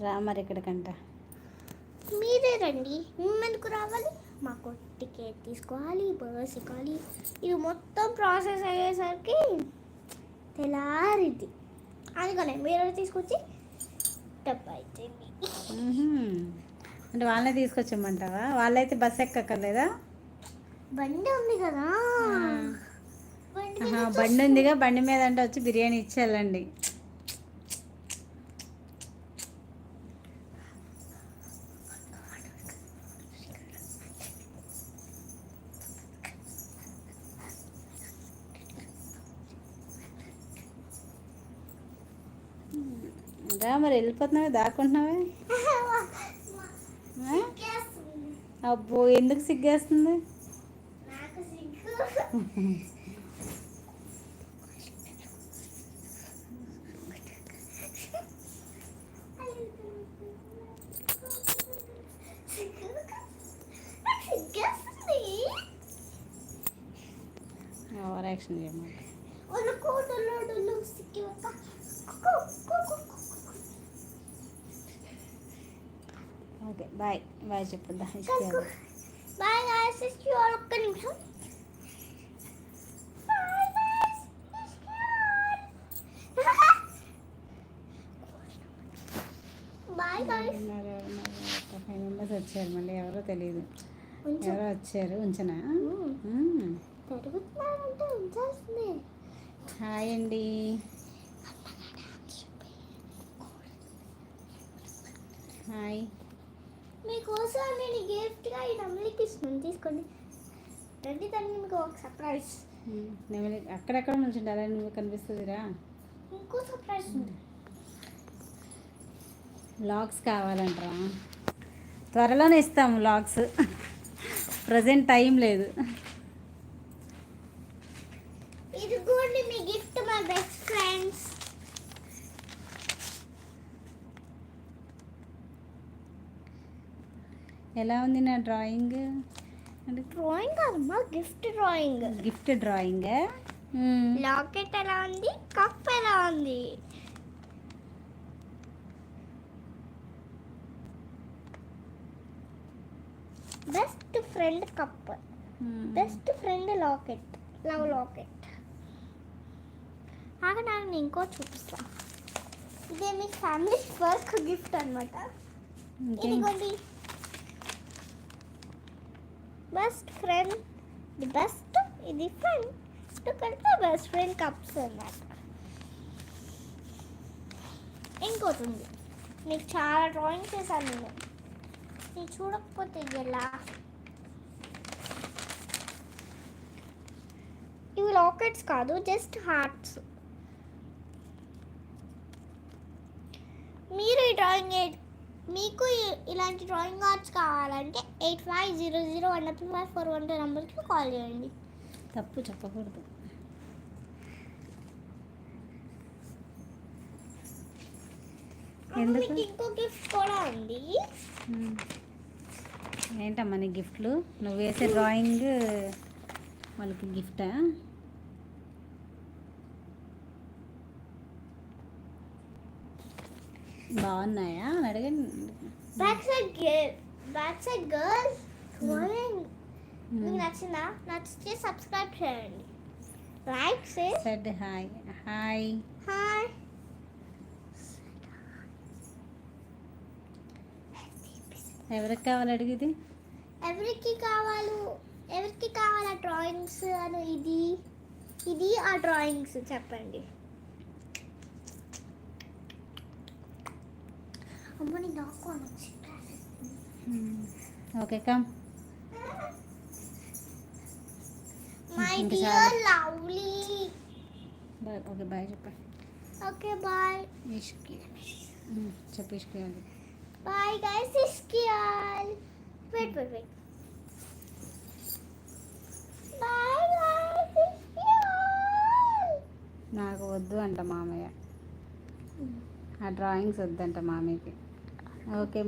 రా మరి ఇక్కడికంట. మీరే రండి. ఎందుకు రావాలి? మాకు టికెట్ తీసుకోవాలి, బస్ ఎక్కాలి. ఇది మొత్తం ప్రాసెస్ అయ్యేసరికి తెల్లారిద్ది. అందుకనే మీరు తీసుకొచ్చి డబ్బా అయిపోయింది. అంటే వాళ్ళనే తీసుకొచ్చామంటావా? వాళ్ళైతే బస్ ఎక్కక్కర్లేదా? బండి ఉంది కదా. బండి ఉందిగా, బండి మీద అంటే వచ్చి బిర్యానీ ఇచ్చి వెళ్ళండి. రా మరి, వెళ్ళిపోతున్నావే, దాక్కుంటున్నావే. అబ్బో, ఎందుకు సిగ్గేస్తుంది? ఓవర్ యాక్షన్ చేయమాట. ఓకే, బాయ్ బాయ్ చెప్పుద్దా. బాయ్ గాయ్స్, ఒక్క నిమిషం. Bye guys. 5 మెంబర్స్ వచ్చారు, మళ్ళీ ఎవరో తెలియదు. ఎవరో వచ్చారు. ఉంచనా? పెరుగుతున్నారంటే ఉంచాల్సిందే. హాయ్ అండి. హాయ్. మీకోసం నేను గిఫ్ట్గా ఈ నెమలికి ఇస్తున్నాను, తీసుకోండి. రండి తల్లి, మీకు ఒక సర్ప్రైజ్. నెమలి అక్కడెక్కడ నుంచి అలా నువ్వు కనిపిస్తుందిరా. ఇంకో సర్ప్రైజ్ ఉంది. లాగ్స్ కావాలంటారా? త్వరలోనే ఇస్తాము లాగ్స్. ప్రజెంట్ టైం లేదు. ఇదిగోండి మీ గిఫ్ట్, మై బెస్ట్ ఫ్రెండ్స్. ఎలా ఉంది నా డ్రాయింగ్? అంటే డ్రాయింగ్ కాదమ్మా, gift drawing. Gift drawing. Locket ఎలా ఉంది, కప్ ఎలా ఉంది? Best friend cup, best friend locket, love locket. నాకు ఇంకో చూపిస్తా. ఇదే మీ ఫ్యామిలీ వర్క్ గిఫ్ట్ అనమాట. ఇదిగోండి, బెస్ట్ ఫ్రెండ్, ది బెస్ట్, ఇది ఫ్రెండ్ కలిపి బెస్ట్ ఫ్రెండ్ కప్స్ అన్నమాట. ఇంకోటి ఉంది, మీకు చాలా డ్రాయింగ్ చేశాను నేను. మీరు చూడకపోతే ఎలా? ఇవి లాకెట్స్ కాదు, జస్ట్ హార్ట్స్. మీరు ఈ డ్రాయింగ్, మీకు ఇలాంటి డ్రాయింగ్ ఆర్ట్స్ కావాలంటే 8500 నెంబర్కి కాల్ చేయండి. తప్పు చెప్పకూడదు. మీకు ఇంకో గిఫ్ట్ కూడా ఉంది. ఏంటమ్మా నీ గిఫ్ట్లు? నువ్వు వేసే డ్రాయింగ్ వాళ్ళకి గిఫ్టా? బాగున్నాయా అని అడగండి. బ్యాక్ సైడ్ గర్ల్స్ డ్రాయింగ్ మీకు నచ్చిందా? నచ్చితే సబ్స్క్రైబ్ చేయండి. Like said hi. Hi hi. ఎవరికి కావాలి అడిగిది? ఎవరికి కావాలా డ్రాయింగ్స్ అని? ఇది ఆ డ్రాయింగ్స్ చెప్పండి. అమ్మని నాకు అనొచ్చు. Okay, come. My dear lovely. Bye. Okay, bye చెప్పా. Okay bye. చెప్పు ఇష్కి. బాయ్ గైస్, ఇష్కియాల్. వెయిట్. బాయ్ గైస్, ఇష్కియాల్. నాకు వద్దు అంట మామయ్య, ఆ డ్రాయింగ్స్ వద్దంట మామయ్యకి. ఓకే.